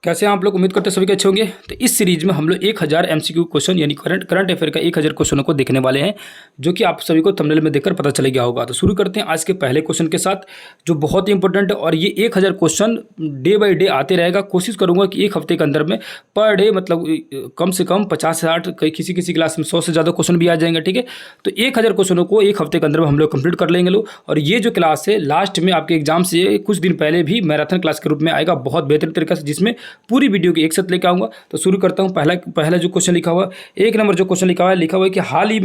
कैसे हैं आप लोग? उम्मीद करते हैं सभी के अच्छे होंगे। तो इस सीरीज में हम लोग 1000 एमसीक्यू क्वेश्चन यानी करंट अफेयर का 1000 क्वेश्चनों को देखने वाले हैं, जो कि आप सभी को थंबनेल में देखकर पता चल गया होगा। तो शुरू करते हैं आज के पहले क्वेश्चन के साथ, जो बहुत ही इंपॉर्टेंट है। और ये 1000 क्वेश्चन डे बाई डे आते रहेगा। कोशिश करूंगा कि एक हफ्ते के अंदर में पर डे मतलब कम से कम 50 से 60, किसी किसी क्लास में 100 से ज़्यादा क्वेश्चन भी आ जाएंगे। ठीक है, तो 1000 क्वेश्चनों को एक हफ्ते के अंदर में हम लोग कंप्लीट कर लेंगे लोग। और ये जो क्लास है लास्ट में आपके एग्जाम से कुछ दिन पहले भी मैराथन क्लास के रूप में आएगा, बहुत बेहतरीन तरीके से, जिसमें पूरी वीडियो की एक साथ लेकर आऊँगा। तो शुरू करता हूँ। पहला जो क्वेश्चन लिखा हुआ, एक नंबर जो क्वेश्चन लिखा हुआ है कि हाल ही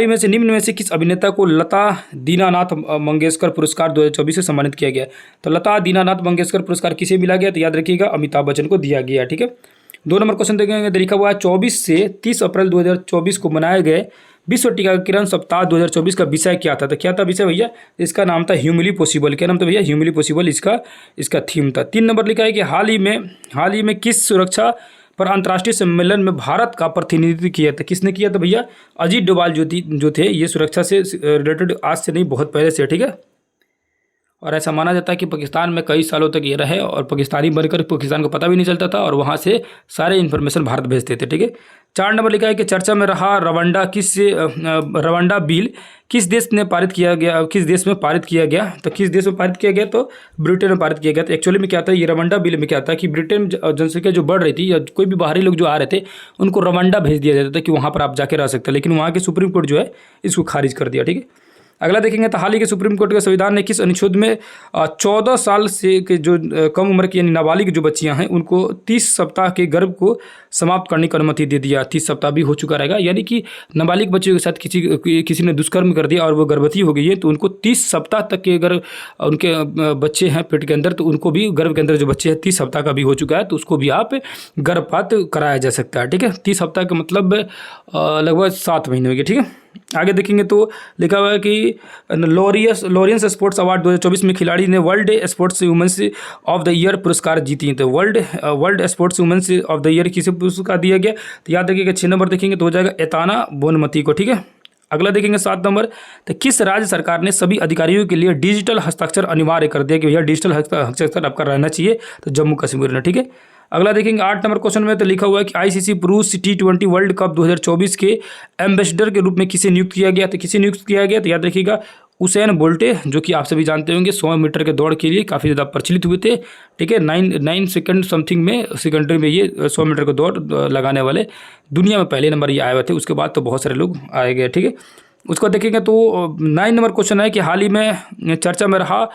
में से निम्न में से किस अभिनेता को लता दीनानाथ मंगेशकर पुरस्कार 2024 से सम्मानित किया गया। तो लता दीनानाथ मंगेशकर पुरस्कार किसे मिला गया? तो याद रखिएगा, अमिताभ बच्चन को दिया गया। ठीक है, 2 नंबर क्वेश्चन देखेंगे। लिखा हुआ है 24 से 30 अप्रैल 2024 को मनाए गए विश्व टीकाकरण सप्ताह 2024 का विषय क्या था? तो क्या था विषय भैया? इसका नाम था ह्यूमनली पॉसिबल। क्या नाम था भैया? ह्यूमनली पॉसिबल इसका थीम था। 3 नंबर लिखा है कि हाल ही में किस सुरक्षा पर अंतर्राष्ट्रीय सम्मेलन में भारत का प्रतिनिधित्व किया था? किसने किया था भैया? अजीत डोभाल जो थे। ये सुरक्षा से रिलेटेड आज से नहीं, बहुत पहले से। ठीक है, और ऐसा माना जाता है कि पाकिस्तान में कई सालों तक ये रहे और पाकिस्तानी बनकर पाकिस्तान को पता भी नहीं चलता था, और वहाँ से सारे इन्फॉर्मेशन भारत भेजते थे। ठीक है, 4 नंबर लिखा है कि चर्चा में रहा रवांडा बिल किस देश में पारित किया गया? तो किस देश में पारित किया गया? तो ब्रिटेन में पारित किया गया। तो एक्चुअली में क्या था, ये रवांडा बिल में क्या था कि ब्रिटेन जनसंख्या जो बढ़ रही थी, या कोई भी बाहरी लोग जो आ रहे थे, उनको रवांडा भेज दिया जाता था कि वहाँ पर आप जाके रह सकते हैं। लेकिन वहाँ के सुप्रीम कोर्ट जो है इसको खारिज कर दिया। ठीक है, अगला देखेंगे तो हाल ही के सुप्रीम कोर्ट के संविधान ने किस अनुच्छेद में 14 साल से के जो कम उम्र की यानी नाबालिग जो बच्चियां हैं उनको 30 सप्ताह के गर्भ को समाप्त करने की अनुमति दे दिया। 30 सप्ताह भी हो चुका रहेगा, यानी कि नाबालिग बच्चियों के साथ किसी ने दुष्कर्म कर दिया और वो गर्भवती हो गई है, तो उनको 30 सप्ताह तक के अगर उनके बच्चे हैं पेट के अंदर, तो उनको भी गर्भ के अंदर जो बच्चे हैं 30 सप्ताह का भी हो चुका है, तो उसको भी आप गर्भपात कराया जा सकता है। ठीक है, 30 सप्ताह का मतलब लगभग 7 महीने हो गए। ठीक है, आगे देखेंगे तो लिखा हुआ है कि लॉरियंस स्पोर्ट्स अवार्ड 2024 में खिलाड़ी ने world sports women's of the year पुरस्कार जीती। तो world sports women's of the year किसे पुरस्कार दिया गया? तो याद रखिएगा 6 नंबर देखेंगे तो हो जाएगा एताना बोनमती को। ठीक है, अगला देखेंगे 7 नंबर। तो किस राज्य सरकार ने सभी अधिकारियों के लिए डिजिटल हस्ताक्षर अनिवार्य कर दिया कि भैया डिजिटल हस्ताक्षर आपका रहना चाहिए? तो जम्मू कश्मीर ने। ठीक है, अगला देखेंगे 8 नंबर क्वेश्चन में। तो लिखा हुआ है कि आईसीसी पुरुष T20 वर्ल्ड कप 2024 के एम्बेसडर के रूप में किसे नियुक्त किया गया? तो याद रखिएगा उसेन बोल्टे, जो कि आप सभी जानते होंगे 100 मीटर के दौड़ के लिए काफ़ी ज़्यादा प्रचलित हुए थे। ठीक है, 9 सेकंड समथिंग में सेकेंडरी में ये 100 मीटर को दौड़ लगाने वाले दुनिया में पहले नंबर ये आए हुए थे। उसके बाद तो बहुत सारे लोग आए गए। ठीक है, उसको देखेंगे तो 9 नंबर क्वेश्चन है कि हाल ही में चर्चा में रहा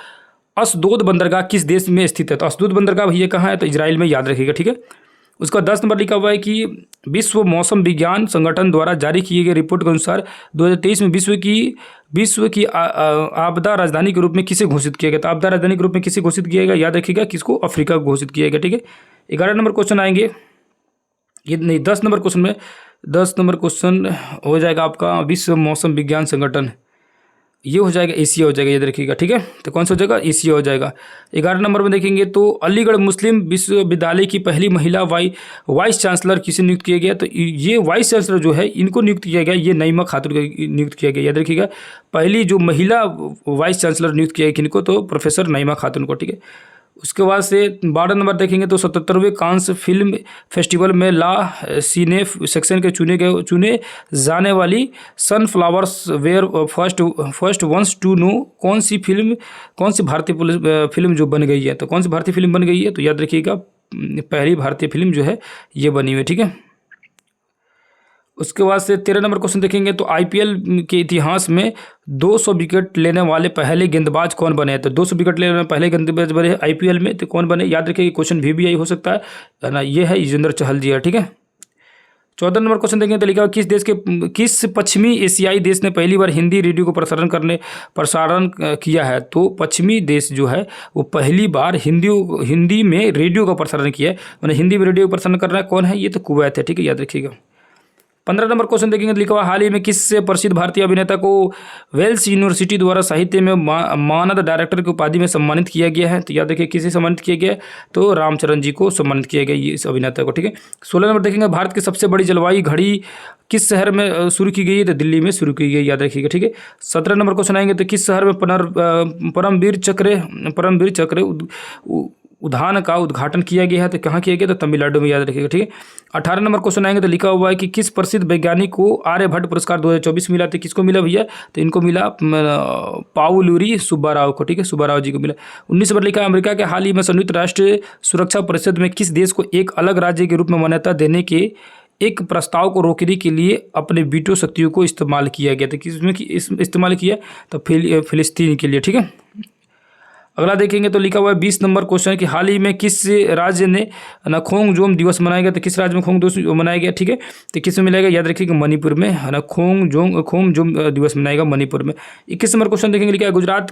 असदोद बंदरगाह किस देश में स्थित है? तो असदोद बंदरगाह भैया कहाँ है? तो इजराइल में। याद रखिएगा। ठीक है, उसका 10 नंबर लिखा हुआ है कि विश्व मौसम विज्ञान संगठन द्वारा जारी किए गए रिपोर्ट के अनुसार 2023 में विश्व की आपदा राजधानी के रूप में किसे घोषित किया गया? तो आपदा राजधानी के रूप में किसे घोषित किया गया? याद रखिएगा, किसको? अफ्रीका को घोषित किया गया। ठीक है, 11 नंबर क्वेश्चन आएंगे, ये नहीं 10 नंबर क्वेश्चन में 10 नंबर क्वेश्चन हो जाएगा आपका विश्व मौसम विज्ञान संगठन, ये हो जाएगा एशिया हो जाएगा। याद रखिएगा। ठीक है, तो कौन सा हो जाएगा? एशिया हो जाएगा। 11 नंबर में देखेंगे तो अलीगढ़ मुस्लिम विश्वविद्यालय की पहली महिला वाइस चांसलर किसे नियुक्त किया गया? तो ये वाइस चांसलर जो है इनको नियुक्त किया गया, ये नईमा खातून को नियुक्त किया गया। याद रखिएगा, पहली जो महिला वाइस चांसलर नियुक्त किया गया किनको? तो प्रोफेसर नईमा खातून को। ठीक है, उसके बाद से 12 नंबर देखेंगे तो 77वें कांस फिल्म फेस्टिवल में ला सीने सेक्शन के चुने जाने वाली sunflowers were first ones to know कौन सी भारतीय फिल्म जो बन गई है? तो कौन सी भारतीय फिल्म बन गई है? तो याद रखिएगा पहली भारतीय फिल्म जो है ये बनी हुई है। ठीक है, उसके बाद से 13 नंबर क्वेश्चन देखेंगे तो आईपीएल के इतिहास में 200 विकेट लेने वाले पहले गेंदबाज कौन बने? तो 200 विकेट लेने वाले पहले गेंदबाज बने आईपीएल में, तो कौन बने? याद रखिए, क्वेश्चन भी हो सकता है ना, ये है युजवेंद्र चहल जी है। ठीक है, 14 नंबर क्वेश्चन देखेंगे तो लिखा किस पश्चिमी एशियाई देश ने पहली बार हिंदी रेडियो को प्रसारण किया है? तो पश्चिमी देश जो है वो पहली बार हिंदी में रेडियो का प्रसारण किया है, मैंने हिंदी में रेडियो का प्रसारण कर रहा है। कौन है? ये तो कुवैत है। ठीक है, याद रखिएगा। 15 नंबर क्वेश्चन देखेंगे तो लिखा हुआ हाल ही में किस प्रसिद्ध भारतीय अभिनेता को वेल्स यूनिवर्सिटी द्वारा साहित्य में मानद डायरेक्टर की उपाधि में सम्मानित किया गया है? तो याद रखिए किसे सम्मानित किया गया? तो रामचरण जी को सम्मानित किया गया इस अभिनेता को। ठीक है, 16 नंबर देखेंगे भारत की सबसे बड़ी जलवायु घड़ी किस शहर में शुरू की गई है? तो दिल्ली में शुरू की गई। याद रखिएगा। ठीक है, 17 नंबर क्वेश्चन आएंगे तो किस शहर में परमवीर चक्र उद्यान का उद्घाटन किया गया है, तो कहाँ किया गया, तो तमिलनाडु में, याद रखिएगा, ठीक है। 18 नंबर क्वेश्चन आएंगे तो लिखा हुआ है कि किस प्रसिद्ध वैज्ञानिक को आर्यभट्ट पुरस्कार 2024 मिला, तो किसको मिला भैया, तो इनको मिला पाउलुरी सुब्बाराव को, ठीक है, सुब्बाराव जी को मिला। 19 नंबर लिखा है अमेरिका के हाल ही में संयुक्त राष्ट्र सुरक्षा परिषद में किस देश को एक अलग राज्य के रूप में मान्यता देने के एक प्रस्ताव को रोकने के लिए अपने वीटो शक्तियों को इस्तेमाल किया गया था, किसमें इस्तेमाल किया, तो फिलिस्तीन के लिए, ठीक है। अगला देखेंगे तो लिखा हुआ है 20 नंबर क्वेश्चन कि हाल ही में किस राज्य ने ना खोंगजोम दिवस मनाया गया, तो किस राज्य में खोंग दिवस मनाया गया, ठीक है, तो किस में मिलेगा, याद रखिएगा मणिपुर में, है ना, खोंगजोम दिवस मनाएगा मणिपुर में। 21 नंबर क्वेश्चन देखेंगे, लिखा है गुजरात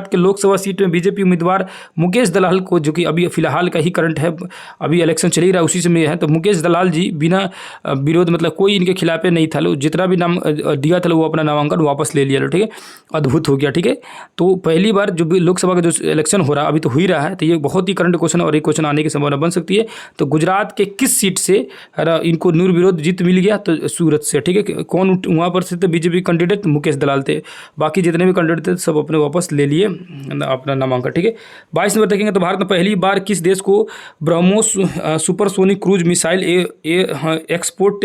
के लोकसभा सीट में बीजेपी उम्मीदवार मुकेश दलाल को, जो कि अभी फिलहाल का ही करंट है, अभी इलेक्शन चल ही रहा है उसी समय है, तो मुकेश दलाल जी बिना विरोध, मतलब कोई इनके खिलाफ नहीं था, जितना भी नाम दिया था वो अपना नामांकन वापस ले लिया, ठीक है, अद्भुत हो गया, ठीक है। तो पहली बार जो लोकसभा का जो इलेक्शन हो रहा है अभी तो हो ही रहा है, तो ये बहुत ही करंट क्वेश्चन और एक क्वेश्चन आने की संभावना बन सकती है। तो गुजरात के किस सीट से इनको निर्विरोध जीत मिल गया, तो सूरत से, ठीक है। कौन वहाँ पर से थे बीजेपी कैंडिडेट, मुकेश दलाल थे, बाकी जितने भी कैंडिडेट थे सब अपने वापस ले लिए अपना नामांकन, ठीक है। 22 नंबर देखेंगे तो भारत ने पहली बार किस देश को BrahMos supersonic cruise missile export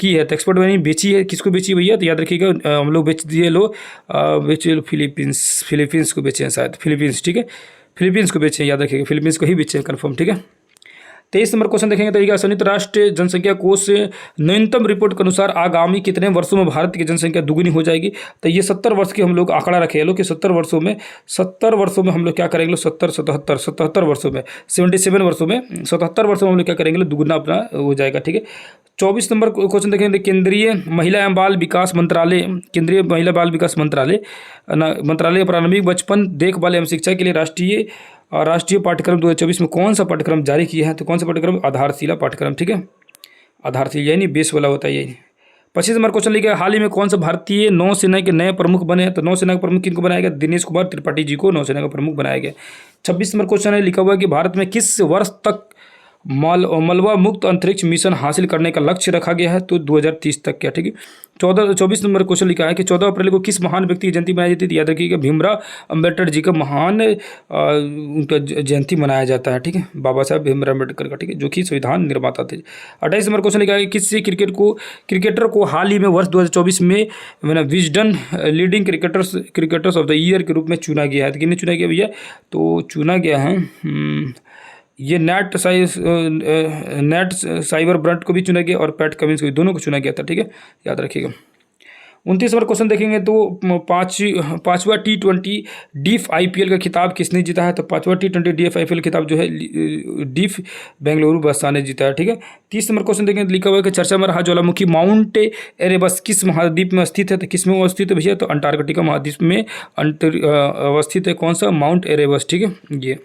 की है, तो एक्सपोर्ट यानी बेची है, किसको बेची भैया, तो याद रखिएगा हम लोग बेच दिए फिलीपींस को बेचे हैं शायद, फिलीपींस, ठीक है, फिलीपींस को बेचे, याद रखिएगा फिलीपींस को ही बेचे हैं कंफर्म, ठीक है। 23 नंबर क्वेश्चन देखेंगे तो संयुक्त राष्ट्र जनसंख्या कोष से न्यूनतम रिपोर्ट के अनुसार आगामी कितने वर्षों में भारत की जनसंख्या दुगुनी हो जाएगी, तो ये 70 वर्ष की हम लोग आंकड़ा रखे लोग कि 70 वर्षों में हम लोग क्या करेंगे, 77 वर्षों में 77 वर्षों में 77 वर्षों में हम लोग क्या करेंगे, दुगुना अपना हो जाएगा, ठीक है। 24 नंबर क्वेश्चन देखेंगे केंद्रीय महिला एवं बाल विकास मंत्रालय प्रारंभिक बचपन देखभाल एवं शिक्षा के लिए राष्ट्रीय पाठ्यक्रम 2024 में कौन सा पाठ्यक्रम जारी किया है, तो कौन सा पाठ्यक्रम, आधारशिला पाठ्यक्रम, ठीक है, आधारशिला यानी बेस वाला होता है यही। 25 नंबर क्वेश्चन लिखा है हाल ही में कौन सा भारतीय नौसेना के नए प्रमुख बने हैं, तो नौसेना के प्रमुख किनको बनाया गया, दिनेश कुमार त्रिपाठी जी को नौसेना का प्रमुख बनाया गया। 26 नंबर क्वेश्चन है लिखा हुआ है कि भारत में किस वर्ष तक मलबा मुक्त अंतरिक्ष मिशन हासिल करने का लक्ष्य रखा गया है, तो 2030 तक क्या, ठीक है। 24 नंबर क्वेश्चन लिखा है कि 14 अप्रैल को किस महान व्यक्ति की जयंती मनाई जाती है, याद रखिएगा भीमराव अम्बेडकर जी का महान उनका जयंती मनाया जाता है, ठीक है, बाबा साहब भीमराव अम्बेडकर का, ठीक है, जो कि संविधान निर्माता थे। 28 नंबर क्वेश्चन लिखा है किससे क्रिकेटर को हाल ही में वर्ष 2024 में Wisden leading cricketers of the year के रूप में चुना गया है, तो किन्हें चुना गया भैया, तो चुना गया है ये नेट साइबर ब्रंट को भी चुना गया और पैट कमिंस को, दोनों को चुना गया था, ठीक है, याद रखिएगा। 29 नंबर क्वेश्चन देखेंगे तो पांचवा T20 डीफ IPL का खिताब किसने जीता है, तो पांचवा T20 डीफ IPL खिताब जो है डीफ बेंगलुरु बस्ता ने जीता है, ठीक है। 30 नंबर क्वेश्चन देखेंगे तो लिखा हुआ है कि चर्चा में रहा ज्वालामुखी माउंट एरेबस किस महाद्वीप में स्थित है, तो किस में स्थित है भैया, तो अंटार्कटिका महाद्वीप में अवस्थित है, कौन सा, माउंट एरेबस, ठीक है, ये।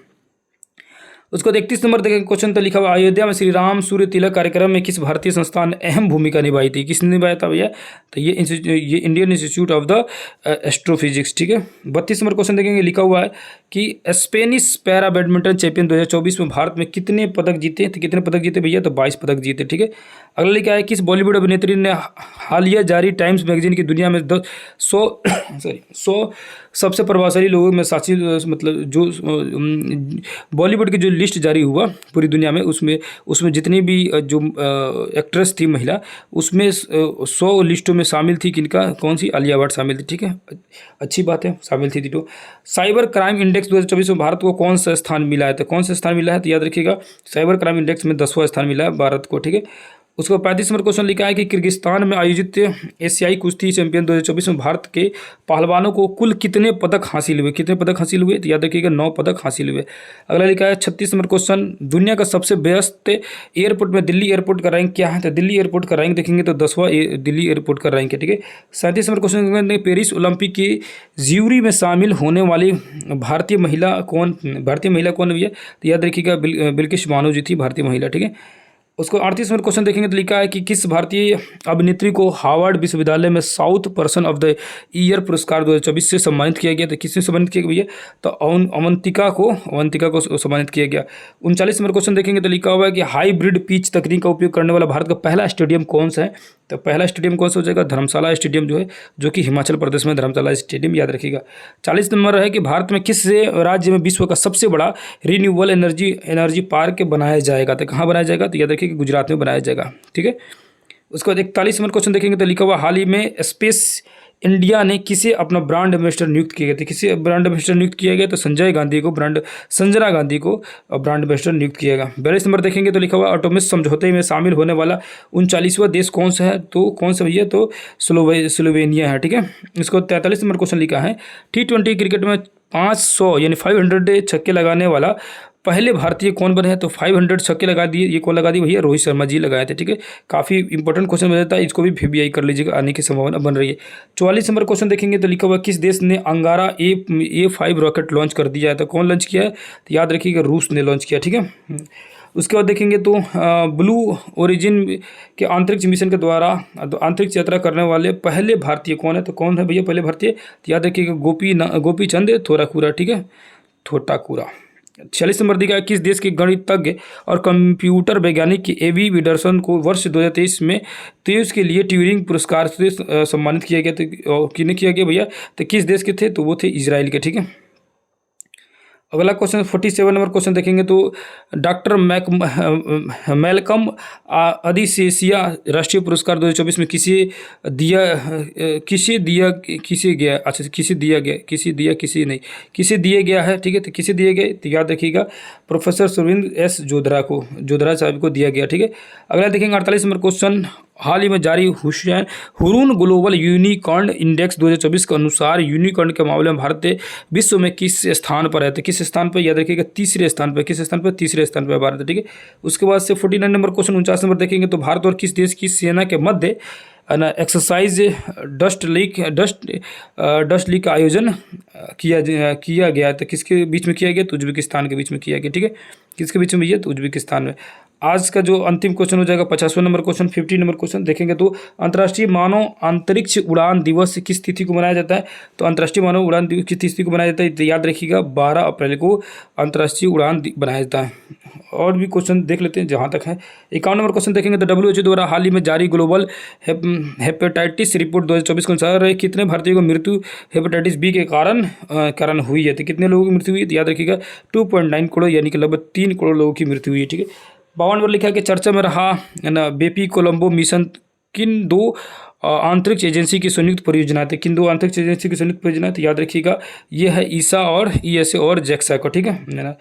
उसको 31 नंबर देखेंगे क्वेश्चन तो लिखा हुआ अयोध्या में श्री राम सूर्य तिलक कार्यक्रम में किस भारतीय संस्थान ने अहम भूमिका निभाई थी, किसने निभाया था भैया, तो ये Indian institute of the astrophysics, ठीक है। 32 नंबर क्वेश्चन देखेंगे लिखा हुआ है कि स्पेनिश पैरा बैडमिंटन चैंपियन 2024 में भारत में कितने पदक जीते, तो कितने पदक जीते भैया, तो 22 पदक जीते, ठीक है। अगला लिखा है किस बॉलीवुड अभिनेत्री ने हालिया जारी टाइम्स मैगजीन की दुनिया में 100 सबसे प्रभावशाली लोगों में साक्षी, मतलब जो बॉलीवुड की जो लिस्ट जारी हुआ पूरी दुनिया में, उसमें जितनी भी जो एक्ट्रेस थी महिला, उसमें 100 लिस्टों में शामिल थी, किनका, कौन सी, आलिया भट्ट शामिल थी, ठीक है, अच्छी बात है, शामिल थी। तो साइबर क्राइम इंडेक्स 2024 में भारत को कौन सा स्थान मिला है, तो कौन सा स्थान मिला है, तो याद रखिएगा साइबर क्राइम इंडेक्स में 10वां स्थान मिला है भारत को, ठीक है। उसको 35 नंबर क्वेश्चन लिखा है कि किर्गिस्तान में आयोजित एशियाई कुश्ती चैंपियन 2024 में भारत के पहलवानों को कुल कितने पदक हासिल हुए, तो याद रखिएगा 9 पदक हासिल हुए। अगला लिखा है 36 नंबर क्वेश्चन दुनिया का सबसे व्यस्त एयरपोर्ट में दिल्ली एयरपोर्ट का रैंक क्या है, तो दिल्ली एयरपोर्ट का रैंक देखेंगे तो 10वां दिल्ली एयरपोर्ट का रैंक है, ठीक है। 37 नंबर क्वेश्चन पेरिस ओलंपिक की ज्यूरी में शामिल होने वाली भारतीय महिला कौन भैया, तो याद रखिएगा बिल्किस बानो जी थी भारतीय महिला, ठीक है। उसको 38 नंबर क्वेश्चन देखेंगे तो लिखा है कि किस भारतीय अभिनेत्री को हार्वर्ड विश्वविद्यालय में south person of the year पुरस्कार 2024 से सम्मानित किया गया। तो किसने सम्मानित किया गया भैया? तो अवंतिका को सम्मानित किया गया। 39 नंबर क्वेश्चन देखेंगे तो लिखा हुआ है कि हाइब्रिड पिच तकनीक का उपयोग करने वाला भारत का पहला स्टेडियम कौन सा है? तो पहला स्टेडियम कौन सा हो जाएगा? धर्मशाला स्टेडियम जो है, जो कि हिमाचल प्रदेश में धर्मशाला स्टेडियम, याद रखिएगा। 40 नंबर है कि भारत में किस राज्य में विश्व का सबसे बड़ा रिन्यूएबल एनर्जी पार्क बनाया जाएगा? तो कहाँ बनाया जाएगा? तो याद रखिए कि गुजरात में बनाया जाएगा, ठीक है। उसके बाद 41 नंबर क्वेश्चन देखेंगे तो लिखा हुआ हाल ही में स्पेस इंडिया ने किसे अपना ब्रांड एम्बेसडर नियुक्त किया गया? तो किसे ब्रांड एम्बेसडर नियुक्त किया गया? तो संजना गांधी को ब्रांड एम्बेसडर नियुक्त किया गया। 42 नंबर देखेंगे तो लिखा हुआ ऑटोमिस समझौते में शामिल होने वाला 39वां देश कौन सा है? तो कौन सा भैया? तो स्लोवेनिया है, ठीक है। इसको 43 नंबर क्वेश्चन लिखा है T20 क्रिकेट में 500 यानी 500 छक्के लगाने वाला पहले भारतीय कौन बने हैं? तो 500 छक्के लगा दिए, ये कौन लगा दिए भैया? रोहित शर्मा जी लगाए थे, ठीक है। काफ़ी इंपॉर्टेंट क्वेश्चन बन जाता है, इसको भी VBI कर लीजिएगा, आने की संभावना बन रही है। 44 नंबर क्वेश्चन देखेंगे तो लिखा हुआ किस देश ने अंगारा A5 रॉकेट लॉन्च कर दिया है? तो कौन लॉन्च किया है? तो याद रखिएगा रूस ने लॉन्च किया, ठीक है। उसके बाद देखेंगे तो ब्लू ओरिजिन के अंतरिक्ष मिशन के द्वारा अंतरिक्ष यात्रा करने वाले पहले भारतीय कौन है? तो कौन है भैया पहले भारतीय? तो याद रखिएगा गोपीचंद थोराकुरा, ठीक है, थोटाकुरा। 46 नंबर दिया किस देश के गणितज्ञ और कंप्यूटर वैज्ञानिक A.V. विडरसन को वर्ष 2023 के लिए ट्यूरिंग पुरस्कार से सम्मानित किया गया? तो किन्हें किया गया भैया? तो किस देश के थे? तो वो थे इजराइल के, ठीक है। अगला क्वेश्चन 47 नंबर क्वेश्चन देखेंगे तो डॉक्टर मैलकम अदिसेसिया राष्ट्रीय पुरस्कार 2024 में किसे दिया गया है, ठीक है। तो किसे दिए गए? तो याद रखिएगा प्रोफेसर सुरविंद S जोधरा साहब को दिया गया, ठीक है। अगला देखेंगे 48 नंबर क्वेश्चन हाल ही में जारी हुरून ग्लोबल यूनिकॉर्न इंडेक्स 2024 के अनुसार यूनिकॉर्न के मामले में भारत विश्व में किस स्थान पर है? तो किस स्थान पर? याद रखिएगा तीसरे स्थान पर। किस स्थान पर? तीसरे स्थान पर भारत, ठीक है। उसके बाद से 49 नंबर क्वेश्चन 49 नंबर देखेंगे तो भारत और किस देश की सेना के मध्य एक्सरसाइज डस्ट लीग का आयोजन किया गया? तो किसके बीच में किया गया? तो उज्बेकिस्तान के बीच में किया गया, ठीक है। किसके बीच में भैया? तो उज्बेकिस्तान में। आज का जो अंतिम क्वेश्चन हो जाएगा 50वां नंबर क्वेश्चन 50 नंबर क्वेश्चन देखेंगे तो अंतर्राष्ट्रीय मानव अंतरिक्ष उड़ान दिवस किस तिथि को मनाया जाता है? तो अंतर्राष्ट्रीय मानव उड़ान दिवस किस तिथि को मनाया जाता है? तो याद रखिएगा 12 अप्रैल को अंतर्राष्ट्रीय उड़ान बनाया जाता है। और भी क्वेश्चन देख लेते हैं जहाँ तक है। 51 नंबर क्वेश्चन देखेंगे तो WHO द्वारा हाल ही में जारी ग्लोबल हेपेटाइटिस रिपोर्ट 2024 के अनुसार कितने भारतीयों को मृत्यु हेपेटाइटिस B के कारण हुई है? तो कितने लोगों की मृत्यु हुई है? तो याद रखिएगा 2.9 करोड़ यानी कि लगभग 3 करोड़ लोगों की मृत्यु हुई है, ठीक है। 52 नंबर लिखा है कि चर्चा में रहा बेपी कोलंबो मिशन किन दो अंतरिक्ष एजेंसी की संयुक्त परियोजना थी? किन दो अंतरिक्ष एजेंसी की संयुक्त परियोजना? तो याद रखिएगा ये है ईसा और ESA और JAXA को, ठीक है ना।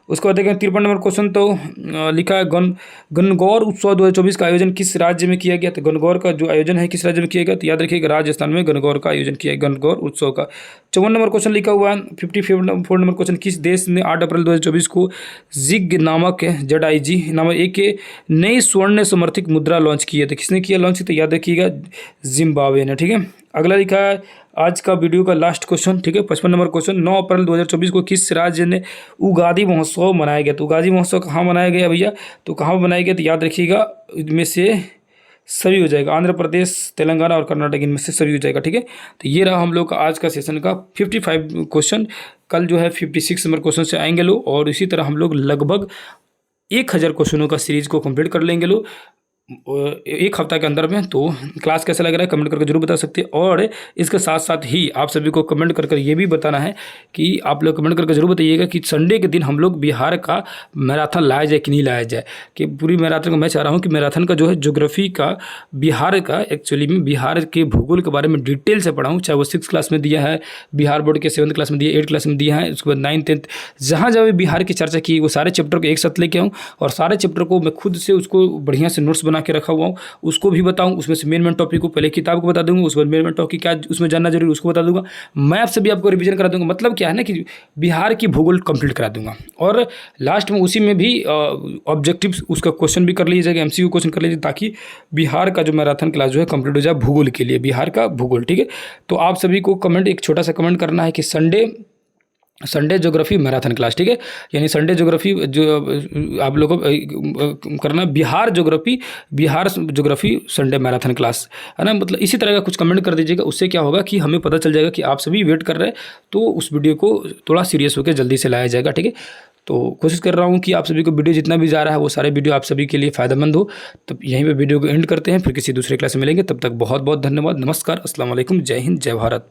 उसके बाद देखें 53 नंबर क्वेश्चन तो लिखा है गणगौर उत्सव 2024 का आयोजन किस राज्य में किया गया? तो गणगौर का जो आयोजन है किस राज्य में किया गया? तो याद रखिएगा राजस्थान में गणगौर का आयोजन किया गया, गणगौर उत्सव का। 54 नंबर क्वेश्चन लिखा हुआ है 54 नंबर क्वेश्चन किस देश ने 8 अप्रैल 2024 को जिग नामक ZIG नामक एक नई स्वर्ण समर्थित मुद्रा लॉन्च की है? तो किसने किया लॉन्च? तो याद रखिएगा जिम्बाब्वे ने, ठीक है। अगला लिखा है आज का वीडियो का लास्ट क्वेश्चन, ठीक है 55 नंबर क्वेश्चन 9 अप्रैल 2024 को किस राज्य ने उगादी महोत्सव मनाया गया? तो उगादी महोत्सव कहाँ मनाया गया भैया? तो कहाँ मनाया गया? तो याद रखिएगा इनमें से सभी हो जाएगा, आंध्र प्रदेश, तेलंगाना और कर्नाटक, इनमें से सभी हो जाएगा, ठीक है। तो ये रहा हम लोग का आज का सेशन का 55 क्वेश्चन। कल जो है 56 नंबर क्वेश्चन से आएंगे लोग, और इसी तरह हम लोग लगभग 1000 क्वेश्चनों का सीरीज को कंप्लीट कर लेंगे लोग एक हफ्ता के अंदर में। तो क्लास कैसा लग रहा है कमेंट करके जरूर बता सकते हैं। और इसके साथ साथ ही आप सभी को कमेंट कर ये भी बताना है कि आप लोग कमेंट करके जरूर बताइएगा कि संडे के दिन हम लोग बिहार का मैराथन लाया जाए कि नहीं लाया जाए। कि पूरी मैराथन का मैं चाह रहा हूँ कि मैराथन का जो है ज्योग्राफी का बिहार का एक्चुअली में बिहार के भूगोल के बारे में डिटेल से पढ़ाऊँ, चाहे वो 6th क्लास में दिया है, बिहार बोर्ड के 7th क्लास में दिया, 8th क्लास में दिया है, उसके बाद 9th 10th जहाँ जहाँ भी बिहार की चर्चा की वो सारे चैप्टर को एक साथ लेके आऊँ और सारे चैप्टर को मैं खुद से उसको बढ़िया से नोट्स बना के रखा हुआ हूँ, उसको भी बताऊं। उसमें से मेन टॉपिक को पहले किताब को बता दूंगा, उसके बाद मेन टॉपिक क्या उसमें जानना जरूरी उसको बता दूंगा। मैप से भी आपको रिवीजन करा दूंगा। मतलब क्या है ना कि बिहार की भूगोल कंप्लीट करा दूंगा और लास्ट में उसी में भी ऑब्जेक्टिव उसका क्वेश्चन भी कर लीजिएगा, MCQ क्वेश्चन कर लीजिए, ताकि बिहार का जो मैराथन क्लास जो है कंप्लीट हो जाए भूगोल के लिए, बिहार का भूगोल, ठीक है। तो आप सभी को कमेंट एक छोटा सा कमेंट करना है कि Sunday Sunday geography marathon class, ठीक है। यानी संडे ज्योग्राफी जो आप लोगों को करना, Bihar geography Sunday marathon class, है ना। मतलब इसी तरह का कुछ कमेंट कर दीजिएगा, उससे क्या होगा कि हमें पता चल जाएगा कि आप सभी वेट कर रहे हैं, तो उस वीडियो को थोड़ा सीरियस होकर जल्दी से लाया जाएगा, ठीक है। तो कोशिश कर रहा हूँ कि आप सभी को वीडियो जितना भी जा रहा है वो सारे वीडियो आप सभी के लिए फ़ायदेमंद हो। तब यहीं पे वीडियो को एंड करते हैं, फिर किसी दूसरे क्लास में मिलेंगे। तब तक बहुत बहुत धन्यवाद। नमस्कार, अस्सलाम वालेकुम, जय हिंद, जय भारत।